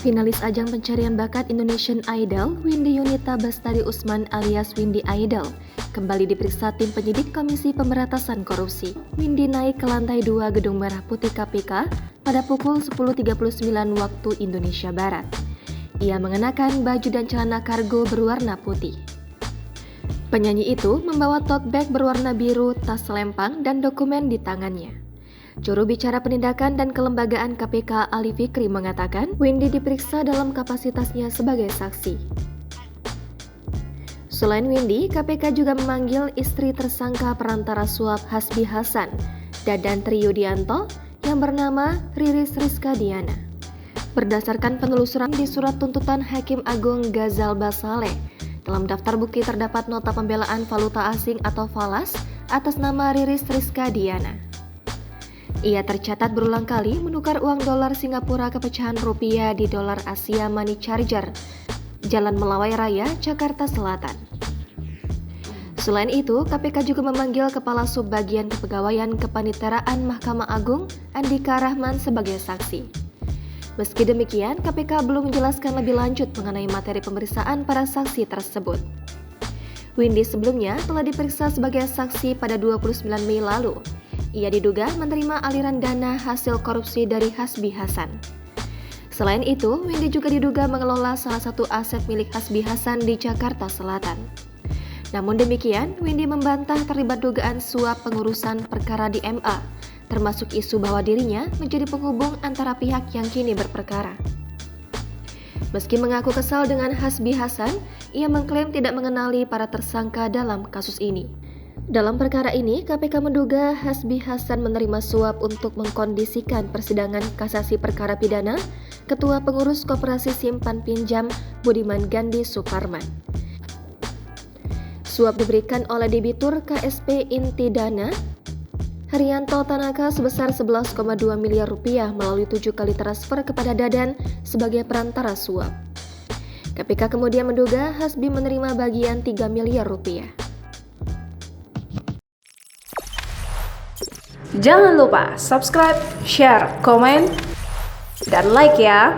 Finalis ajang pencarian bakat Indonesian Idol, Windy Yunita Bestari Usman alias Windy Idol, kembali diperiksa tim penyidik Komisi Pemberantasan Korupsi. Windy naik ke lantai 2 Gedung Merah Putih KPK pada pukul 10.39 waktu Indonesia Barat. Ia mengenakan baju dan celana kargo berwarna putih. Penyanyi itu membawa tote bag berwarna biru, tas selempang, dan dokumen di tangannya. Juru bicara Penindakan dan Kelembagaan KPK Ali Fikri mengatakan Windy diperiksa dalam kapasitasnya sebagai saksi. Selain Windy, KPK juga memanggil istri tersangka perantara suap Hasbi Hasan, Dadan Triyudianto, yang bernama Riris Rizka Diana. Berdasarkan penelusuran di surat tuntutan Hakim Agung Ghazal Basaleh, dalam daftar bukti terdapat nota pembelaan valuta asing atau falas atas nama Riris Rizka Diana. Ia tercatat berulang kali menukar uang dolar Singapura ke pecahan rupiah di dolar Asia Money Changer, Jalan Melawai Raya, Jakarta Selatan. Selain itu, KPK juga memanggil Kepala Subbagian Kepegawaian Kepaniteraan Mahkamah Agung, Andika Rahman, sebagai saksi. Meski demikian, KPK belum menjelaskan lebih lanjut mengenai materi pemeriksaan para saksi tersebut. Windy sebelumnya telah diperiksa sebagai saksi pada 29 Mei lalu. Ia diduga menerima aliran dana hasil korupsi dari Hasbi Hasan. Selain itu, Windy juga diduga mengelola salah satu aset milik Hasbi Hasan di Jakarta Selatan. Namun demikian, Windy membantah terlibat dugaan suap pengurusan perkara di MA, termasuk isu bahwa dirinya menjadi penghubung antara pihak yang kini berperkara. Meski mengaku kesal dengan Hasbi Hasan, ia mengklaim tidak mengenali para tersangka dalam kasus ini. Dalam perkara ini, KPK menduga Hasbi Hasan menerima suap untuk mengkondisikan persidangan kasasi perkara pidana Ketua Pengurus Koperasi Simpan Pinjam Budiman Gandhi Suparman. Suap diberikan oleh debitur KSP Inti Dana Haryanto Tanaka sebesar 11,2 miliar rupiah melalui 7 kali transfer kepada Dadan sebagai perantara suap. KPK kemudian menduga Hasbi menerima bagian 3 miliar rupiah. Jangan lupa subscribe, share, komen, dan like ya!